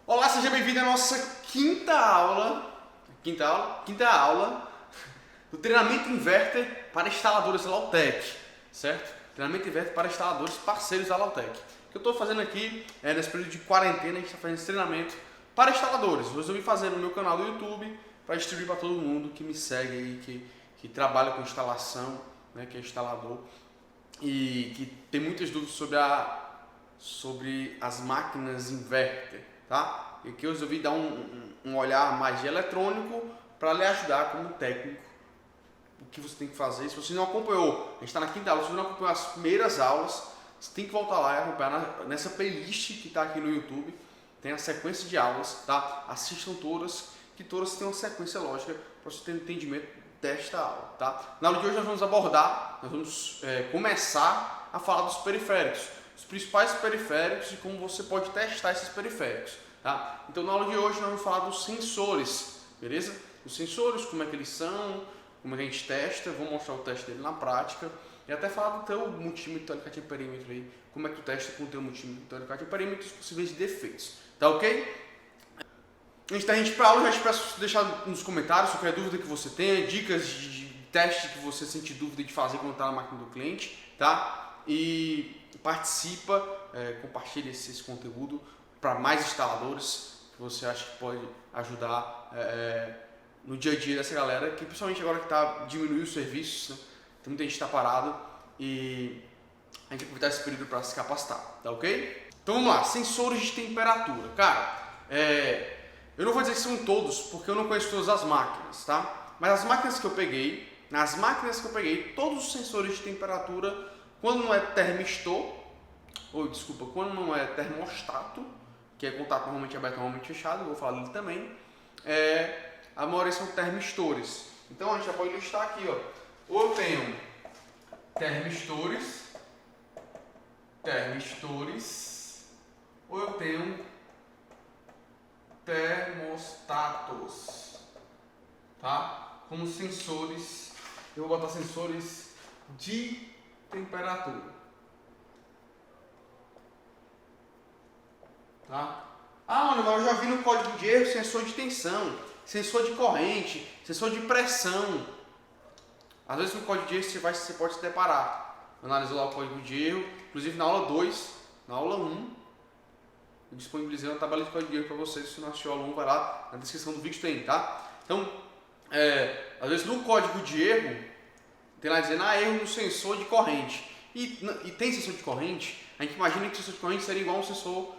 Olá, seja bem-vindo à nossa quinta aula do treinamento inverter para instaladores da Lautec, certo? Treinamento inverter para instaladores parceiros da Lautec. O que eu estou fazendo aqui é nesse período de quarentena, a gente está fazendo esse treinamento para instaladores. Eu resolvi fazer no meu canal do YouTube para distribuir para todo mundo que me segue aí, que trabalha com instalação, né, que é instalador e que tem muitas dúvidas sobre as máquinas inverter, tá? E que eu resolvi dar um olhar mais de eletrônico para lhe ajudar como técnico o que você tem que fazer. Se você não acompanhou, a gente está na quinta aula, se você não acompanhou as primeiras aulas, você tem que voltar lá e acompanhar nessa playlist que está aqui no YouTube. Tem a sequência de aulas, tá? Assistam todas, que todas têm uma sequência lógica para você ter um entendimento desta aula, tá? Na aula de hoje nós vamos começar a falar dos periféricos, os principais periféricos e como você pode testar esses periféricos, tá? Então na aula de hoje nós vamos falar dos sensores, beleza? Os sensores, como é que eles são, como é que a gente testa, vou mostrar o teste dele na prática e até falar do teu multímetro teórico de perímetro aí, como é que tu testa com o teu multímetro teórico de perímetro os possíveis defeitos, tá ok? Antes da gente ir para a aula, já te peço deixar nos comentários qualquer dúvida que você tenha, dicas de teste que você sente dúvida de fazer quando está na máquina do cliente, tá? E participa, compartilha esse conteúdo para mais instaladores que você acha que pode ajudar no dia a dia dessa galera, que principalmente agora que está diminuindo os serviços, né? Tem muita gente que está parado e a gente vai aproveitar esse período para se capacitar, tá ok? Então vamos lá, sensores de temperatura. Cara, eu não vou dizer que são todos, porque eu não conheço todas as máquinas, tá? Mas as máquinas que eu peguei, todos os sensores de temperatura, quando não é quando não é termostato, que é contato normalmente aberto, normalmente fechado, eu vou falar dele também, a maioria são termistores. Então a gente já pode listar aqui, ó. Ou eu tenho termistores, ou eu tenho termostatos, tá? Como sensores, eu vou botar sensores de temperatura, tá? Ah, mas eu já vi no código de erro sensor de tensão, sensor de corrente, sensor de pressão. Às vezes no código de erro você pode se deparar. Analisou lá o código de erro, inclusive na aula 2, na aula 1, eu disponibilizei uma tabela de código de erro para vocês. Se não assistiu a aula 1, vai lá na descrição do vídeo, tem, tá? Então, às vezes no código de erro, tem lá dizendo, erro no sensor de corrente. E tem sensor de corrente, a gente imagina que o sensor de corrente seria igual a um sensor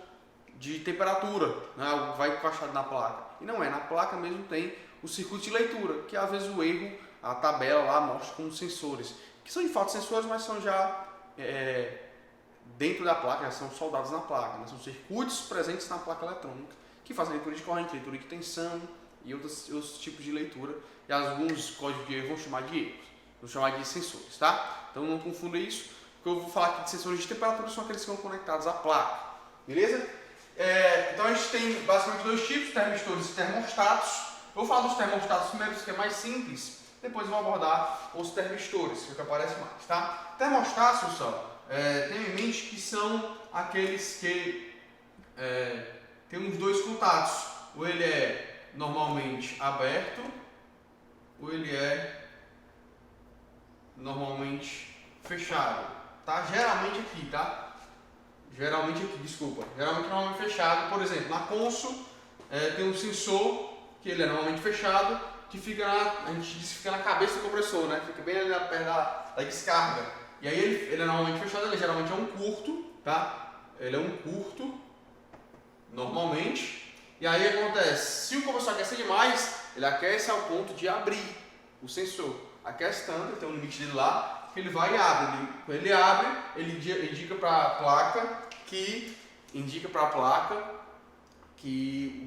de temperatura, né? Vai encaixado na placa. E não é, na placa mesmo tem o circuito de leitura, que às vezes o erro, a tabela lá mostra como sensores, que são de fato sensores, mas são já dentro da placa, já são soldados na placa, né? São circuitos presentes na placa eletrônica, que fazem leitura de corrente, leitura de tensão e outros tipos de leitura, e alguns códigos de erro vão chamar de erros, vão chamar de sensores, tá? Então não confunda isso, porque eu vou falar aqui de sensores de temperatura, são aqueles que são conectados à placa, beleza? Então a gente tem basicamente dois tipos, termistores e termostatos. Eu vou falar dos termostatos primeiro, que é mais simples, depois vou abordar os termistores, que é o que aparece mais, tá? Termostatos, pessoal, tenham em mente que são aqueles que tem uns dois contatos, ou ele é normalmente aberto, ou ele é normalmente fechado, tá? Geralmente normalmente fechado. Por exemplo, na Consul tem um sensor que ele é normalmente fechado, que a gente diz que fica na cabeça do compressor, né? Fica bem ali perto da descarga. E aí ele é normalmente fechado, ele geralmente é um curto, tá? Ele é um curto, normalmente. E aí acontece, se o compressor aquecer demais, ele aquece ao ponto de abrir o sensor. Aquece tanto, tem um limite dele lá, que ele vai e abre. Quando ele abre, ele indica para a placa que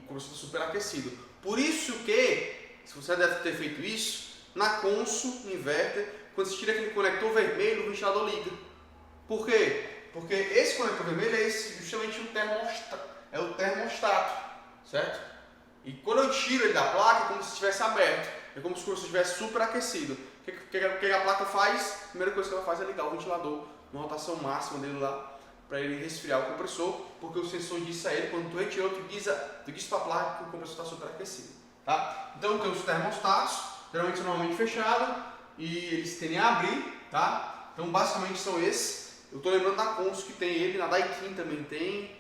o compressor está superaquecido. Por isso que, se você deve ter feito isso, na Consul inverter, quando você tira aquele conector vermelho, o ventilador liga. Por quê? Porque esse conector vermelho é justamente o termostato, certo? E quando eu tiro ele da placa, é como se estivesse aberto, é como se o compressor estivesse superaquecido. O que a placa faz? A primeira coisa que ela faz é ligar o ventilador, uma rotação máxima dele lá, para ele resfriar o compressor, porque o sensor disse a ele, quando tu retirou, tu disse para a placa que o compressor está superaquecido. Tá? Então tem os termostatos, geralmente são normalmente fechados, e eles tendem a abrir. Tá? Então basicamente são esses. Eu estou lembrando da Consul que tem ele, na Daikin também tem,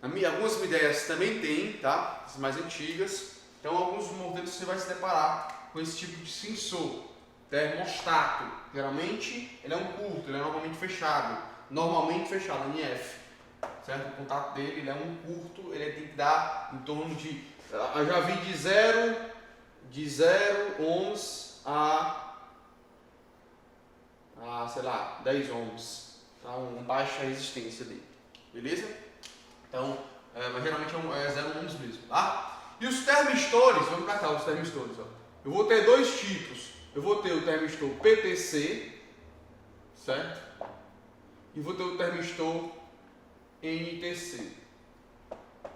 algumas Mideias também tem, tá? As mais antigas. Então alguns modelos você vai se deparar com esse tipo de sensor. Termostato, geralmente ele é um curto, ele é normalmente fechado, NF, certo? O contato dele ele é um curto, ele tem que dar em torno de, eu já vi de 0 ohms a sei lá, 10 ohms, tá? Uma baixa resistência dele, beleza? Então, mas geralmente é 0 ohms mesmo, tá? E os termistores, vamos pra cá, os termistores, ó. Eu vou ter dois tipos. Eu vou ter o termistor PTC, certo? E vou ter o termistor NTC,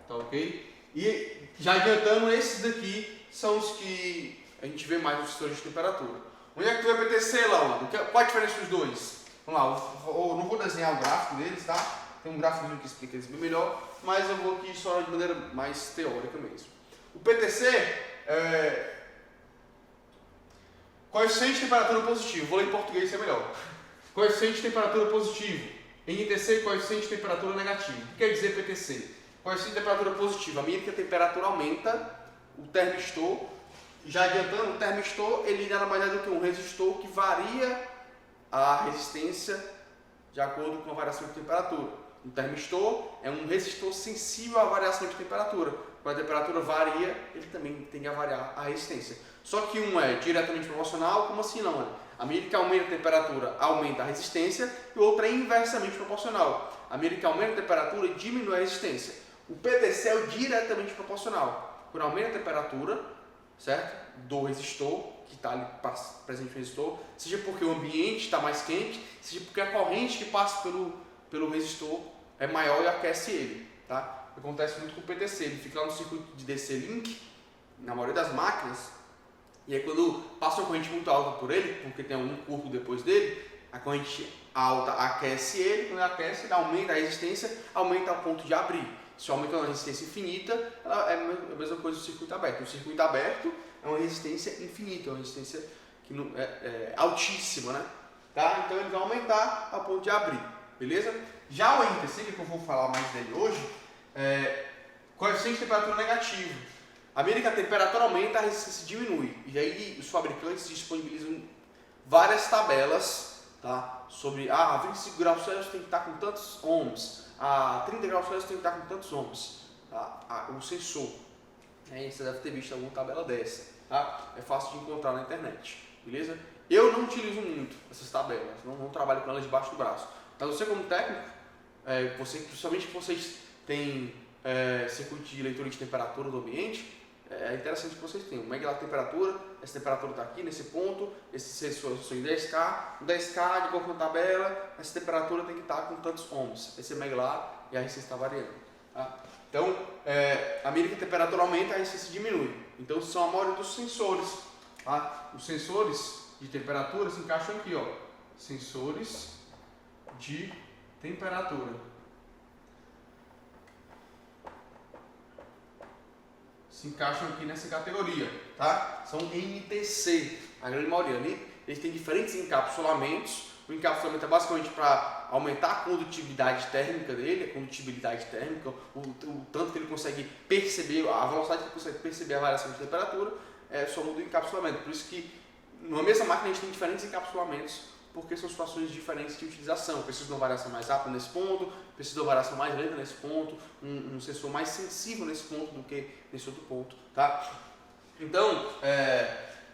tá ok? E já adiantando, esses daqui são os que a gente vê mais nos sensores de temperatura. Onde é que tu vê PTC, Lauro? Qual a diferença dos dois? Vamos lá, eu não vou desenhar o gráfico deles, tá? Tem um gráfico que explica eles bem melhor, mas eu vou aqui só de maneira mais teórica mesmo. O PTC é coeficiente de temperatura positivo, vou ler em português que é melhor. Coeficiente de temperatura positivo. NTC, coeficiente de temperatura negativo. O que quer dizer PTC? Coeficiente de temperatura positiva. À medida que a temperatura aumenta, o termistor, já adiantando, o termistor ele nada mais é do que um resistor que varia a resistência de acordo com a variação de temperatura. Um termistor é um resistor sensível à variação de temperatura. Quando a temperatura varia, ele também tende a variar a resistência. Só que um é diretamente proporcional, como assim não? À medida que aumenta a temperatura, aumenta a resistência, e o outro é inversamente proporcional. À medida que aumenta a temperatura, diminui a resistência. O PTC é o diretamente proporcional. Quando aumenta a temperatura, certo? Do resistor, que está ali presente no resistor, seja porque o ambiente está mais quente, seja porque a corrente que passa pelo resistor é maior e aquece ele, tá? Acontece muito com o PTC, ele fica lá no circuito de DC-Link, na maioria das máquinas, e aí quando passa uma corrente muito alta por ele, porque tem um curto depois dele, a corrente alta aquece ele, quando ele aquece, ele aumenta a resistência, aumenta o ponto de abrir. Se aumenta uma resistência infinita, ela é a mesma coisa do circuito aberto. O circuito aberto é uma resistência infinita, é uma resistência que não, é altíssima, né? Tá? Então ele vai aumentar a ponto de abrir, beleza? Já o NTC, que eu vou falar mais dele hoje, coeficiente de temperatura negativo. À medida que a temperatura aumenta, a resistência diminui. E aí os fabricantes disponibilizam várias tabelas, tá? Sobre 25 graus Celsius tem que estar com tantos ohms, a 30 graus Celsius tem que estar com tantos ohms, tá? O sensor. Aí você deve ter visto alguma tabela dessa, tá? É fácil de encontrar na internet, beleza? Eu não utilizo muito essas tabelas, não trabalho com elas debaixo do braço. Então você como técnico, principalmente que vocês têm circuito de leitura de temperatura do ambiente, é interessante que vocês tenham. Megue lá a temperatura, essa temperatura está aqui nesse ponto, esse sensor em 10K, o 10K de acordo com a tabela, essa temperatura tem que estar com tantos ohms. Aí você megue lá e a resistência está variando. Tá? Então, à medida que a temperatura aumenta, a resistência diminui. Então, são a maioria dos sensores. Tá? Os sensores de temperatura se encaixam aqui, ó. Sensores de temperatura. Se encaixam aqui nessa categoria, tá? São NTC, a grande maioria. Eles têm diferentes encapsulamentos. O encapsulamento é basicamente para aumentar a condutibilidade térmica dele, o tanto que ele consegue perceber, a velocidade que ele consegue perceber a variação de temperatura, só muda o encapsulamento. Por isso que na mesma máquina a gente tem diferentes encapsulamentos, porque são situações diferentes de utilização. Preciso de uma variação mais rápida nesse ponto, preciso de uma variação mais lenta nesse ponto, um sensor mais sensível nesse ponto do que nesse outro ponto, tá? Então,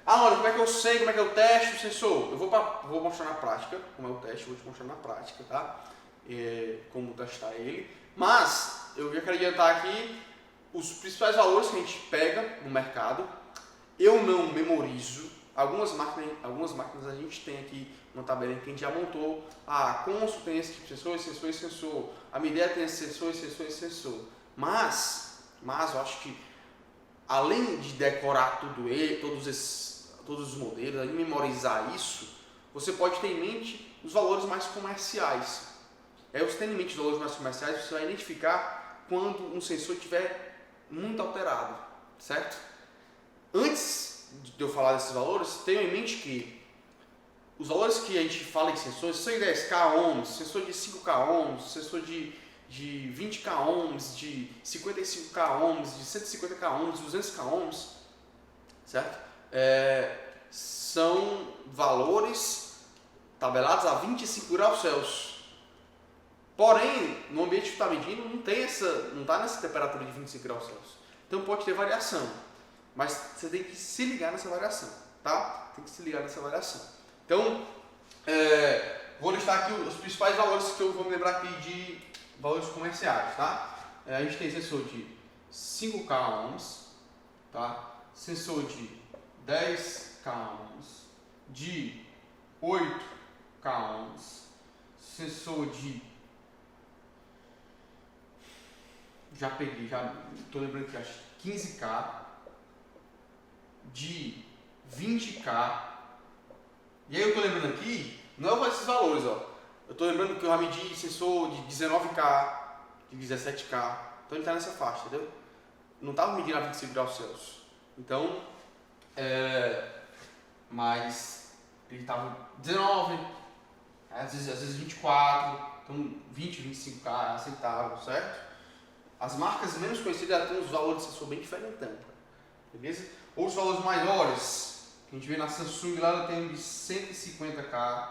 olha, como é que eu sei, como é que eu testo o sensor? Eu vou mostrar na prática como é o teste, vou te mostrar na prática, tá? Como testar ele. Mas, eu já quero adiantar aqui os principais valores que a gente pega no mercado. Eu não memorizo. Algumas máquinas a gente tem aqui uma tabela que a gente já montou. A Consul tem esse tipo de sensor, esse sensor, esse sensor. A Midea tem esse sensor, esse sensor, esse sensor. Mas eu acho que além de decorar todos os modelos, além de memorizar isso, você pode ter em mente os valores mais comerciais. Você tem em mente os valores mais comerciais, você vai identificar quando um sensor estiver muito alterado, certo? Antes de eu falar desses valores, tenha em mente que os valores que a gente fala em sensores são em 10K ohms, sensor de 5K ohms, sensor de 20K ohms, de 55K ohms, de 150K ohms, de 200K ohms, certo? São valores tabelados a 25 graus Celsius. Porém, no ambiente que está medindo, não está nessa temperatura de 25 graus Celsius. Então pode ter variação. Mas você tem que se ligar nessa variação, tá? Tem que se ligar nessa variação. Então, vou listar aqui os principais valores que eu vou me lembrar aqui de valores comerciais, tá? A gente tem sensor de 5K ohms, tá? Sensor de 10K ohms, de 8K ohms, sensor de... Já estou lembrando que acho 15K, de 20K, e aí eu estou lembrando aqui, não é esses valores, ó. Eu estou lembrando que eu já medi sensor de 19K, de 17K, então ele está nessa faixa, entendeu? Não estava medindo a 25 graus Celsius. Então, mas ele estava 19, às vezes 24, então 20, 25K é aceitável, certo? As marcas menos conhecidas têm uns valores de sensor bem diferentes, beleza? Outros valores maiores, que a gente vê na Samsung lá, ela tem de 150K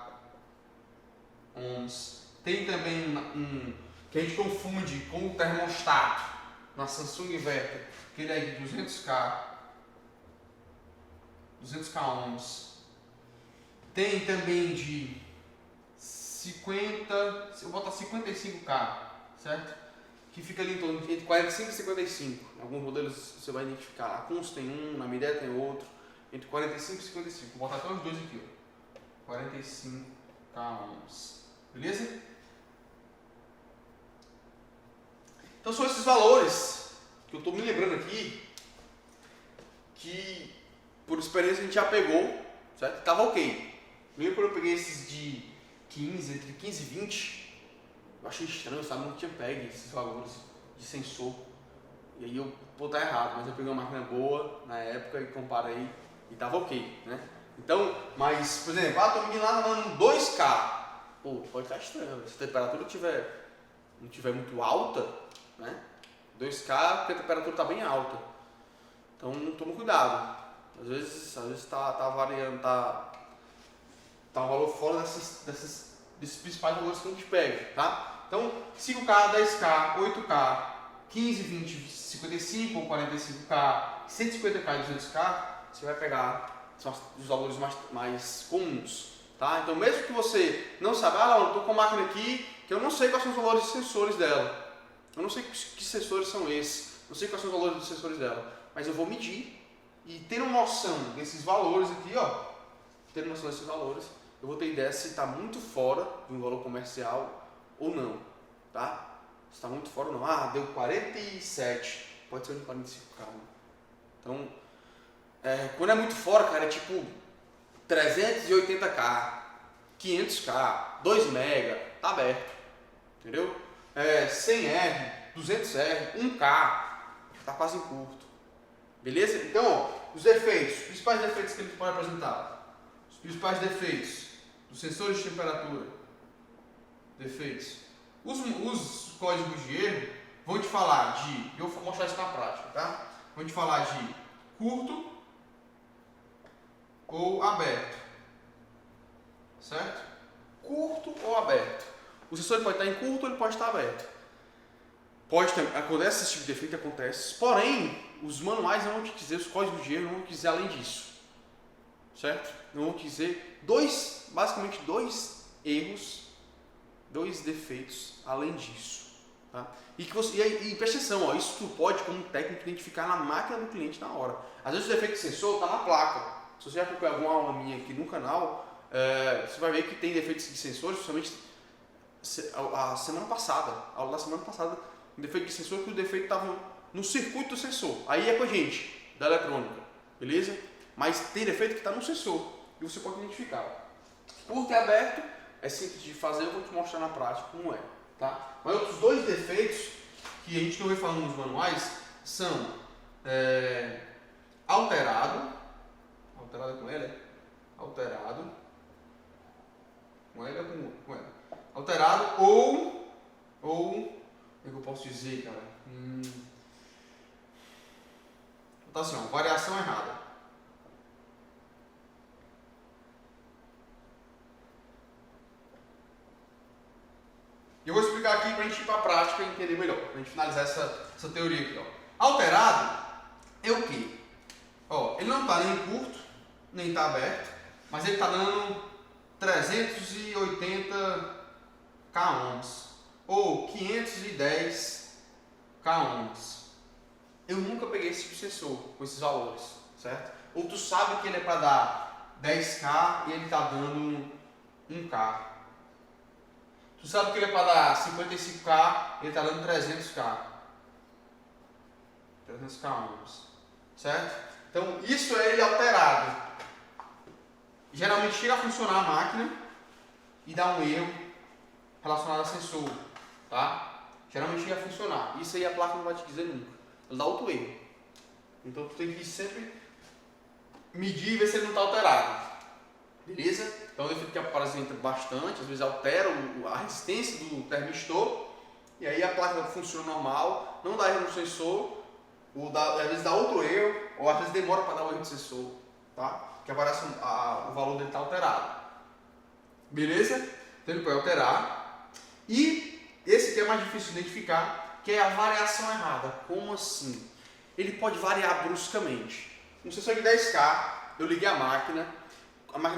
ohms. Tem também que a gente confunde com o termostato na Samsung Inverter, que ele é de 200K ohms. Tem também de 50, eu vou botar 55K, certo? Que fica ali em torno entre 45 e 55. Em alguns modelos você vai identificar. Na Kunz tem um, na Midea tem outro. Entre 45 e 55. Vou botar até os dois aqui, ó. 45K ohms. Beleza? Então são esses valores que eu estou me lembrando aqui, que por experiência a gente já pegou, certo? Tava ok. Lembra quando eu peguei esses de 15, entre 15 e 20? Eu achei estranho, sabe? Não tinha pegue esses valores de sensor. E aí eu vou estar errado, mas eu peguei uma máquina boa na época e comparei e tava ok, né? Então, mas, por exemplo, tô medindo lá no 2K. Pô, pode estar estranho. Se a temperatura não tiver muito alta, né? 2K, porque a temperatura está bem alta. Então, toma cuidado. Às vezes tá variando, tá um valor fora desses principais valores que a gente pega, tá? Então, 5K, 10K, 8K, 15, 20, 55 ou 45K, 150K e 200K, você vai pegar são os valores mais comuns, tá? Então, mesmo que você não saiba, eu estou com uma máquina aqui que eu não sei quais são os valores de sensores dela, eu não sei que sensores são esses, não sei quais são os valores dos sensores dela, mas eu vou medir e tendo noção desses valores aqui, ó, tendo noção desses valores, eu vou ter ideia se está muito fora de um valor comercial ou não, tá? Se está muito fora ou não. Deu 47, pode ser de 45K. Então, quando é muito fora, cara, é tipo 380K, 500K, 2 MB, tá aberto, entendeu? 100R, 200R, 1K, tá quase em curto, beleza? Então, ó, os defeitos, os principais defeitos que ele pode apresentar, os principais defeitos dos sensores de temperatura, defeitos. Os códigos de erro vão te falar de, eu vou mostrar isso na prática, tá? Vão te falar de curto ou aberto, certo? Curto ou aberto. O sensor pode estar em curto ou ele pode estar aberto. Acontece esse tipo de defeito, acontece. Porém, os manuais não vão te dizer, os códigos de erro não vão te dizer além disso, certo? Não vão te dizer basicamente dois erros, dois defeitos além disso, tá? E presta atenção, ó, isso tu pode como técnico identificar na máquina do cliente na hora. Às vezes o defeito de sensor está na placa. Se você já acompanhou alguma aula minha aqui no canal, você vai ver que tem defeitos de sensores, principalmente a semana passada, a aula da semana passada, um defeito de sensor que o defeito estava no circuito do sensor. Aí é com a gente, da eletrônica, beleza? Mas tem defeito que está no sensor e você pode identificar. Curto e aberto é simples de fazer, eu vou te mostrar na prática como é, Tá? Mas outros dois defeitos que a gente não vê falando nos manuais são alterado com L, alterado com L ou com L? Alterado ou, como é que eu posso dizer, cara? Tá assim, ó, variação errada. E eu vou explicar aqui para a gente ir para a prática e entender melhor, para a gente finalizar essa teoria aqui. Ó. Alterado é o quê? Ó, ele não está nem curto, nem está aberto, mas ele está dando 380 kΩ ou 510 kΩ. Eu nunca peguei esse tipo de sensor com esses valores, certo? Ou tu sabe que ele é para dar 10K e ele está dando 1K. Tu sabe que ele é para dar 55K e ele está dando 300K. 300K ohms, certo? Então isso é ele alterado. Geralmente chega a funcionar a máquina e dá um erro relacionado a sensor, tá? Geralmente chega a funcionar. Isso aí a placa não vai te dizer nunca. Ela dá outro erro. Então tu tem que sempre medir e ver se ele não está alterado. Beleza? Então é um defeito que apresenta bastante, às vezes altera a resistência do termistor e aí a placa funciona normal, não dá erro no sensor, às vezes dá outro erro, ou às vezes demora para dar o erro do sensor, tá? Que aparece o valor dele está alterado. Beleza? Então ele pode alterar. E esse que é mais difícil de identificar, que é a variação errada. Como assim? Ele pode variar bruscamente. Um sensor de 10K, eu liguei a máquina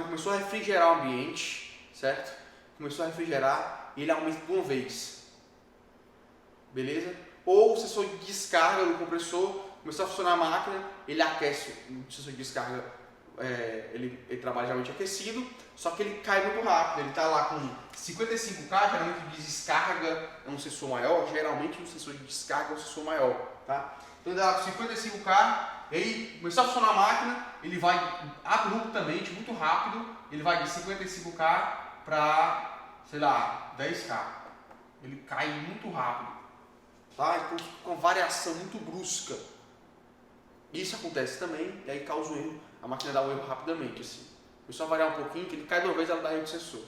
começou a refrigerar o ambiente, certo? Começou a refrigerar e ele aumenta de uma vez. Beleza? Ou o sensor de descarga do compressor, começou a funcionar a máquina, ele aquece, o sensor de descarga ele trabalha geralmente aquecido, só que ele cai muito rápido, ele está lá com 55K, geralmente de descarga é um sensor maior, geralmente um sensor de descarga é um sensor maior, tá? Então ele está lá com 55K, e aí começou a funcionar a máquina, ele vai abruptamente, muito rápido, ele vai de 55K para, sei lá, 10K, ele cai muito rápido, tá? Então fica com uma variação muito brusca. Isso acontece também, e aí causa um erro, a máquina dá um erro rapidamente, assim. Começou a variar um pouquinho, que ele cai de uma vez, ela dá erro de sensor.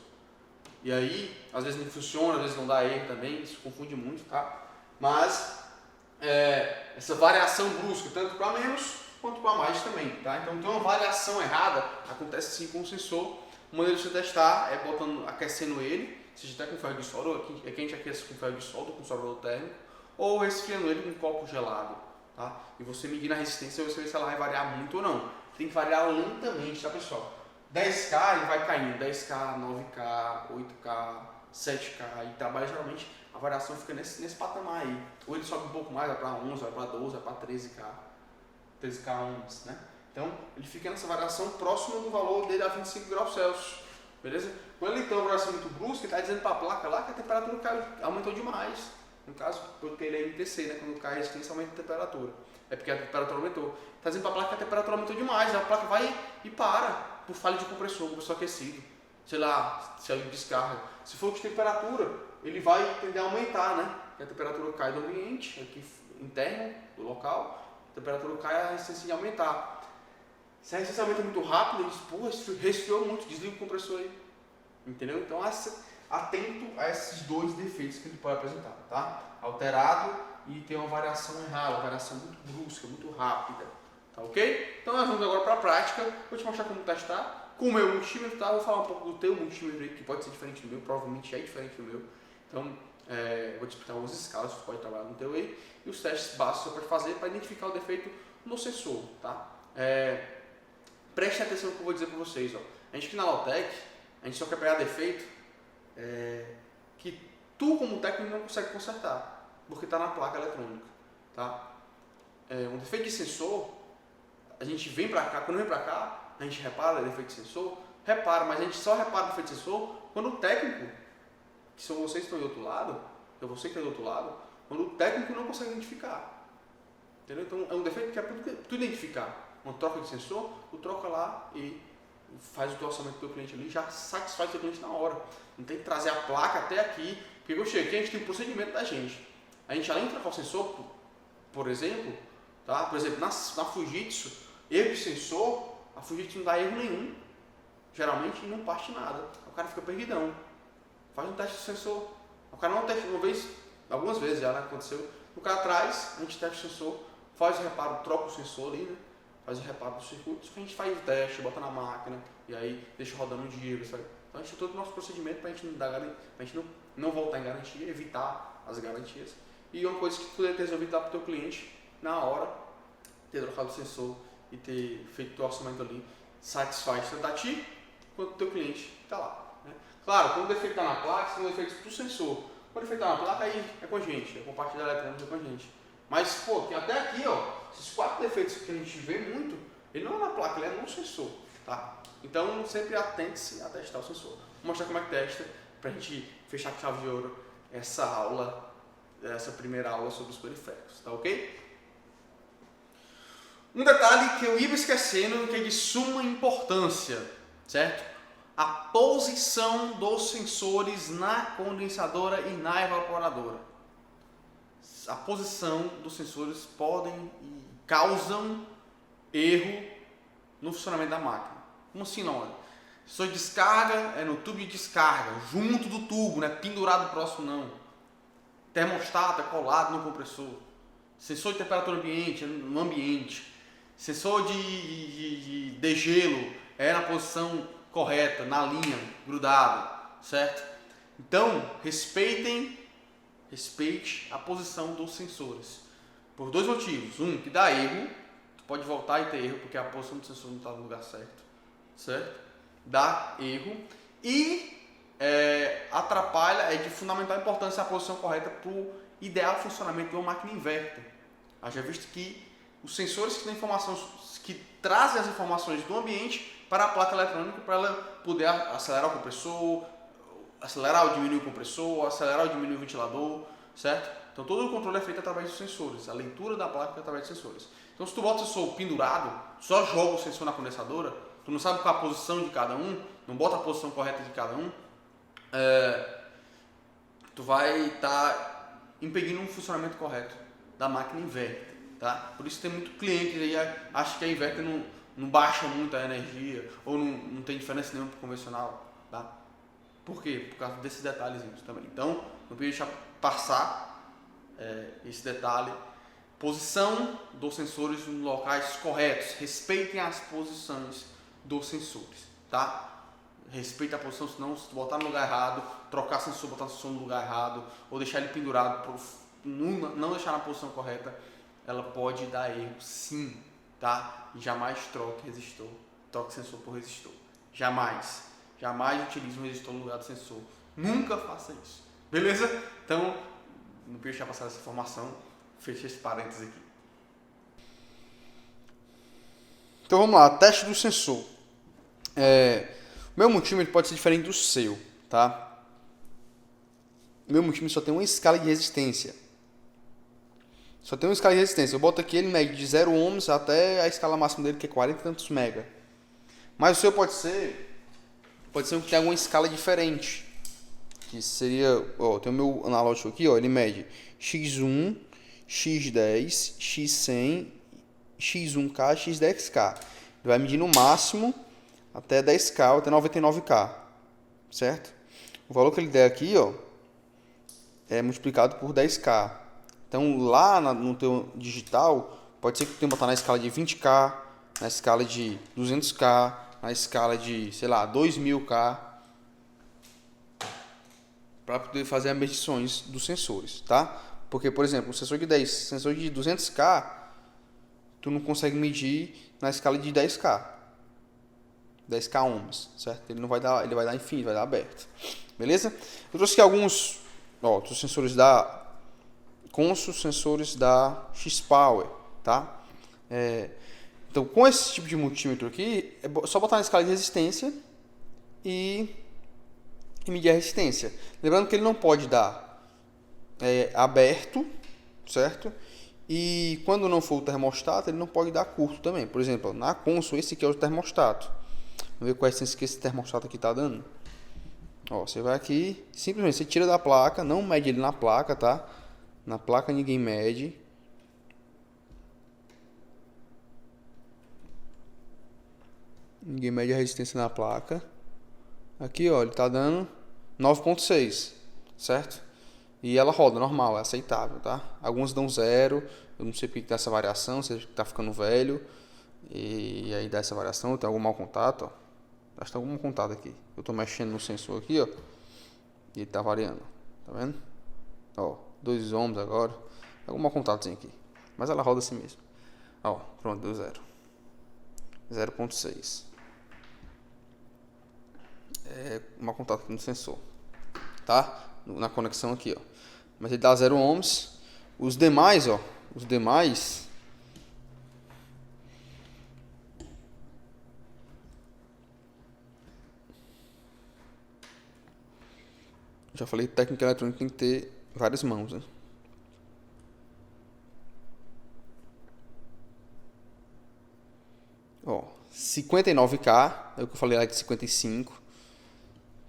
E aí, às vezes não funciona, às vezes não dá erro também, isso confunde muito, tá? Mas, essa variação brusca, tanto para menos quanto para mais também, tá? Então, tem uma variação errada, acontece sim com o sensor. Uma maneira de você testar é aquecendo ele, seja até com ferro de solda, aqui a gente aquece com ferro de solda, com solvador térmico, ou resfriando ele com um copo gelado. Tá? E você medir a resistência, você vê se ela vai variar muito ou não. Tem que variar lentamente, tá pessoal? 10K ele vai caindo, 10K, 9K, 8K, 7K, e trabalha geralmente, a variação fica nesse patamar aí. Ou ele sobe um pouco mais, vai para 11, vai para 12, vai para 13K ohms, né? Então ele fica nessa variação próxima do valor dele a 25 graus Celsius, beleza? Quando ele tem uma variação muito brusca, ele está dizendo para a placa lá que a temperatura aumentou demais. No caso, porque ele é MTC, né? Quando cai a resistência, aumenta a temperatura. É porque a temperatura aumentou. Está dizendo para a placa que a temperatura aumentou demais. A placa vai e para por falha de compressor, compressor aquecido. Sei lá, se ele descarga. Se for de temperatura, ele vai tender a aumentar, né? Porque a temperatura cai do ambiente, aqui interno, do local. A temperatura cai, a resistência de aumentar. Se a resistência aumenta muito rápido, ele diz, pô, resfriou muito, desliga o compressor aí. Entendeu? Então, atento a esses dois defeitos que ele pode apresentar, tá? Alterado e tem uma variação errada, uma variação muito brusca, muito rápida, tá ok? Então nós vamos agora para a prática, vou te mostrar como testar com o meu multímetro, tá? Vou falar um pouco do teu multímetro aí, que pode ser diferente do meu, provavelmente é diferente do meu, então vou te explicar algumas escalas que você pode trabalhar no teu aí e os testes básicos que você pode fazer para identificar o defeito no sensor, tá? Prestem atenção no que eu vou dizer para vocês, ó. A gente aqui na Lautec, a gente só quer pegar defeito que tu como técnico não consegue consertar, porque está na placa eletrônica, tá? Um defeito de sensor, a gente vem para cá, quando vem para cá, a gente repara defeito de sensor, mas a gente só repara defeito de sensor quando o técnico, que são vocês que estão do outro lado, é você que está do outro lado, quando o técnico não consegue identificar, entendeu? Então é um defeito que é para tu identificar, uma troca de sensor, tu troca lá e faz o teu orçamento do teu cliente ali, já satisfaz o teu cliente na hora. Não tem que trazer a placa até aqui, Porque eu chego aqui, a gente tem o procedimento da gente. A gente, além de trocar o sensor, por exemplo, tá? Por exemplo, na Fujitsu, erro de sensor, a Fujitsu não dá erro nenhum. Geralmente não parte nada. O cara fica perdidão. Faz um teste de sensor. O cara não testa uma vez, algumas vezes já, né? Aconteceu. O cara traz, a gente testa o sensor, faz o reparo, troca o sensor ali, né? Faz o reparo do circuito, a gente faz o teste, bota na máquina e aí deixa rodando um dia, sabe? Então a gente tem todo o nosso procedimento para a gente não dar garantia, pra gente não voltar em garantia, evitar as garantias. E uma coisa que tu poderia ter resolvido para o teu cliente na hora, ter trocado o sensor e ter feito o orçamento ali, satisfaz tanto a ti quanto o teu cliente está lá. Né? Claro, quando o defeito está na placa, se o defeito do sensor, quando o defeito está na placa, aí é com a gente, é com parte da eletrônica, é com a gente. Mas, pô, até aqui, ó, esses 4 defeitos que a gente vê muito, ele não é na placa, ele é no sensor, tá? Então, sempre atente-se a testar o sensor. Vou mostrar como é que testa, pra gente fechar com chave de ouro essa aula, essa primeira aula sobre os periféricos, tá ok? Um detalhe que eu ia esquecendo, que é de suma importância, certo? A posição dos sensores na condensadora e na evaporadora. A posição dos sensores podem e causam erro no funcionamento da máquina. Como assim, não? Sensor de descarga é no tubo de descarga, junto do tubo, não é pendurado próximo, não. Termostato é colado no compressor. Sensor de temperatura ambiente é no ambiente. Sensor de degelo é na posição correta, na linha, grudado, certo? Então, respeite a posição dos sensores. Por 2 motivos. Um, que dá erro. Tu pode voltar e ter erro porque a posição do sensor não está no lugar certo. Certo? Dá erro. E atrapalha, é de fundamental importância a posição correta para o ideal funcionamento de uma máquina inverter. Haja visto que os sensores que têm informações, que trazem as informações do ambiente para a placa eletrônica, para ela poder acelerar o compressor, acelerar ou diminuir o compressor, acelerar ou diminuir o ventilador, certo? Então todo o controle é feito através dos sensores, a leitura da placa é através dos sensores. Então se tu bota o sensor pendurado, só joga o sensor na condensadora, tu não sabe qual a posição de cada um, não bota a posição correta de cada um, tu vai estar impedindo um funcionamento correto da máquina inverter, tá? Por isso tem muito cliente aí acha que a inverter não baixa muito a energia ou não tem diferença nenhuma pro convencional, tá? Por quê? Por causa desses detalhezinhos também. Então, não podia deixar passar esse detalhe. Posição dos sensores nos locais corretos. Respeitem as posições dos sensores, tá? Respeita a posição, senão se tu botar no lugar errado, trocar sensor, botar o sensor no lugar errado, ou deixar ele pendurado, não deixar na posição correta, ela pode dar erro sim, tá? E jamais troque resistor, troque sensor por resistor. Jamais utilize um resistor no lugar do sensor. Nunca faça isso. Beleza? Então, não podia deixar passar essa informação. Fecha esse parênteses aqui. Então vamos lá, teste do sensor. O meu multímetro pode ser diferente do seu, tá? O meu multímetro só tem uma escala de resistência. Eu boto aqui, ele mede de 0 ohms até a escala máxima dele, que é 40 e tantos mega. Mas o seu pode ser um que tem alguma escala diferente. Que seria, tem o meu analógico aqui, ele mede X1, X10, X100, X1K, X10K. Ele vai medir no máximo até 10K, até 99K, certo? O valor que ele der aqui, é multiplicado por 10K. Então, lá no teu digital, pode ser que tu tenha que botar na escala de 20K, na escala de 200K, na escala de, 2000K, para poder fazer as medições dos sensores, tá? Porque, por exemplo, um sensor de 200K, tu não consegue medir na escala de 10K ohms, certo? Ele vai dar infinito, vai dar aberto. Beleza? Eu trouxe aqui alguns outros sensores da Consus, sensores da X-Power, tá? Então, com esse tipo de multímetro aqui, é só botar na escala de resistência e medir a resistência. Lembrando que ele não pode dar aberto, certo? E quando não for o termostato, ele não pode dar curto também. Por exemplo, na Consul, esse aqui é o termostato. Vamos ver qual é a resistência que esse termostato aqui está dando. Ó, você vai aqui, simplesmente você tira da placa, não mede ele na placa, tá? Na placa ninguém mede. Ninguém mede a resistência na placa. Aqui, ó, ele tá dando 9.6, certo? E ela roda normal, é aceitável, tá? Algumas dão 0, eu não sei porque que dá essa variação, se tá ficando velho. E aí dá essa variação, tem algum mau contato, ó. Acho que tem algum mau contato aqui. Eu tô mexendo no sensor aqui, ó. E ele tá variando, tá vendo? Ó, 2 ohms agora. Algum mau contatozinho aqui. Mas ela roda assim mesmo. Ó, pronto, deu 0. 0.6. É mau contato aqui no sensor, tá? Na conexão aqui, ó. Mas ele dá 0 ohms. Os demais, ó. Os demais. Já falei que técnica eletrônica tem que ter várias mãos, né? Ó, 59K, é o que eu falei lá de 55,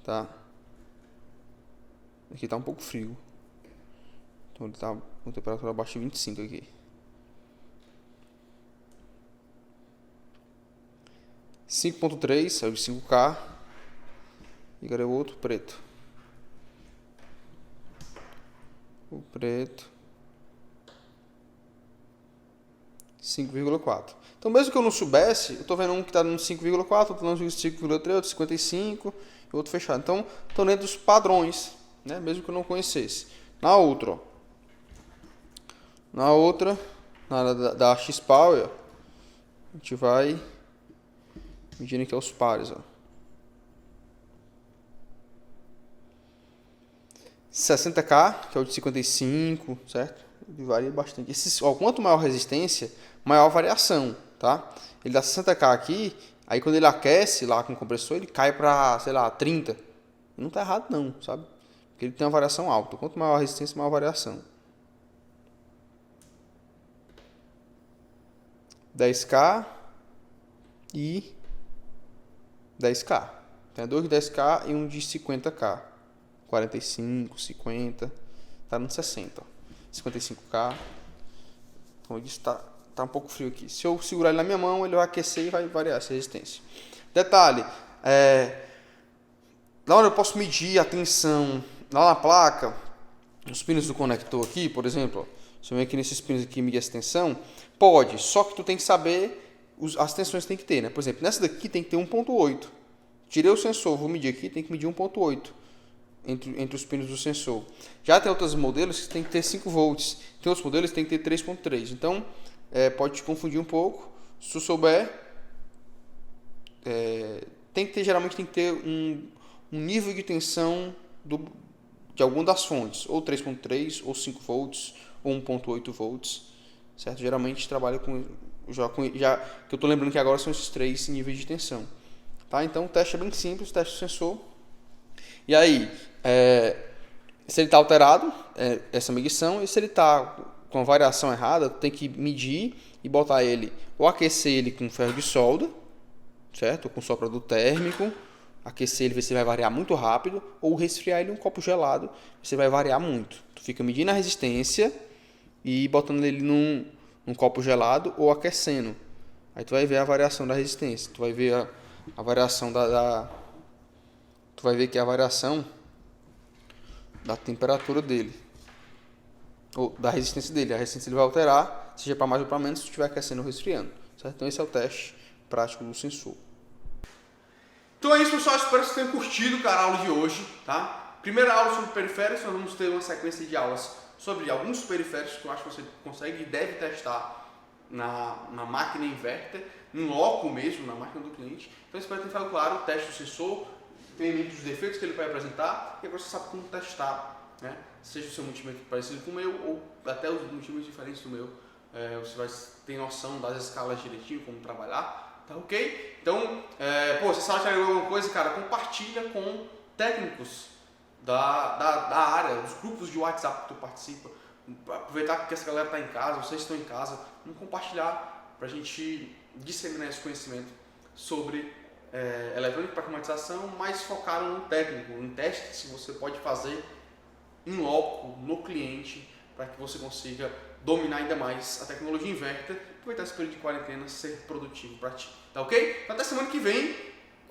tá? Aqui tá um pouco frio. Então ele tá com temperatura abaixo de 25 aqui. 5.3 é o de 5K. E agora é o outro preto. O preto. 5,4. Então mesmo que eu não soubesse, eu tô vendo um que tá no 5,4, outro no 5,3, outro 55 e outro fechado. Então, estão dentro dos padrões, né? Mesmo que eu não conhecesse. Na outra, ó. Na outra, na área da X-Power, a gente vai medindo aqui aos pares, ó. 60K, que é o de 55, certo? Ele varia bastante. Esses, ó, quanto maior a resistência, maior a variação, tá? Ele dá 60K aqui, aí quando ele aquece lá com o compressor, ele cai para, sei lá, 30. Não tá errado não, sabe? Porque ele tem uma variação alta. Quanto maior a resistência, maior a variação. 10K e 10K. Tem dois de 10K e um de 50K. 45, 50, tá no 60, ó. 55K. Então ele está um pouco frio aqui. Se eu segurar ele na minha mão, ele vai aquecer e vai variar essa resistência. Detalhe, na hora eu posso medir a tensão lá na placa, os pinos do conector aqui, por exemplo, ó, se eu venho aqui nesses pinos aqui e medir essa tensão, pode, só que tu tem que saber as tensões que tem que ter, né? Por exemplo, nessa daqui tem que ter 1.8. Tirei o sensor, vou medir aqui, tem que medir 1.8. Entre os pinos do sensor. Já tem outros modelos que tem que ter 5 volts. Tem outros modelos que tem que ter 3.3. Então, pode te confundir um pouco. Se tu souber, geralmente tem que ter um nível de tensão de alguma das fontes. Ou 3.3, ou 5 volts, ou 1.8 volts. Certo? Geralmente trabalha com... Já que eu estou lembrando que agora são esses 3 níveis de tensão. Tá? Então, o teste é bem simples. Teste do sensor. E aí, se ele está alterado, essa medição, e se ele está com a variação errada, tem que medir e botar ele, ou aquecer ele com ferro de solda, certo? Ou com soprador térmico, aquecer ele, ver se ele vai variar muito rápido, ou resfriar ele em um copo gelado, você vai variar muito. Tu fica medindo a resistência e botando ele num copo gelado ou aquecendo. Aí tu vai ver a variação da resistência, tu vai ver a variação tu vai ver que a variação da temperatura dele, ou da resistência dele. A resistência ele vai alterar, seja para mais ou para menos, se estiver aquecendo ou resfriando. Certo? Então esse é o teste prático do sensor. Então é isso, pessoal. Espero que vocês tenham curtido, cara, a aula de hoje. Tá? Primeira aula sobre periféricos, nós vamos ter uma sequência de aulas sobre alguns periféricos que eu acho que você consegue e deve testar na máquina inverter, em loco mesmo, na máquina do cliente. Então espero ter ficado claro o teste do sensor, tem os defeitos que ele vai apresentar e agora você sabe como testar, né? Seja o seu multímetro parecido com o meu ou até os multímetros diferentes do meu, você vai ter noção das escalas direitinho, como trabalhar, tá ok? Então, se você achar alguma coisa, cara, compartilha com técnicos da área, dos grupos de WhatsApp que tu participa, aproveitar que essa galera está em casa, vocês estão em casa, vamos compartilhar para a gente disseminar esse conhecimento sobre eletrônica para climatização, mas focaram no técnico, em testes que você pode fazer em loco, no cliente, para que você consiga dominar ainda mais a tecnologia inverter, aproveitar esse período de quarentena, ser produtivo para ti, tá ok? Então até semana que vem,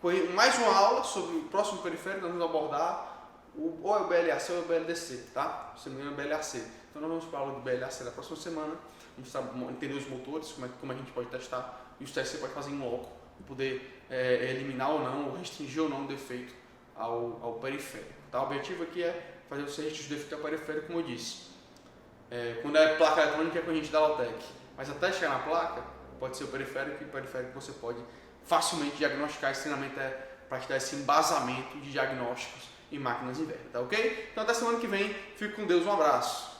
com mais uma aula sobre o próximo periférico, nós vamos abordar ou é o BLAC ou é o BLDC, tá? Se não me engano é o BLAC. Então nós vamos para a aula do BLAC na próxima semana, a gente entender os motores, como a gente pode testar, e os testes você pode fazer em loco, para poder eliminar ou não, ou restringir ou não o defeito ao periférico, tá? O objetivo aqui é fazer você restringir o defeito ao periférico, como eu disse. Quando é placa eletrônica é com a gente da Lautec, mas até chegar na placa, pode ser o periférico, e o periférico você pode facilmente diagnosticar. Esse treinamento para te dar esse embasamento de diagnósticos em máquinas inverter, tá ok? Então até semana que vem, fique com Deus, um abraço.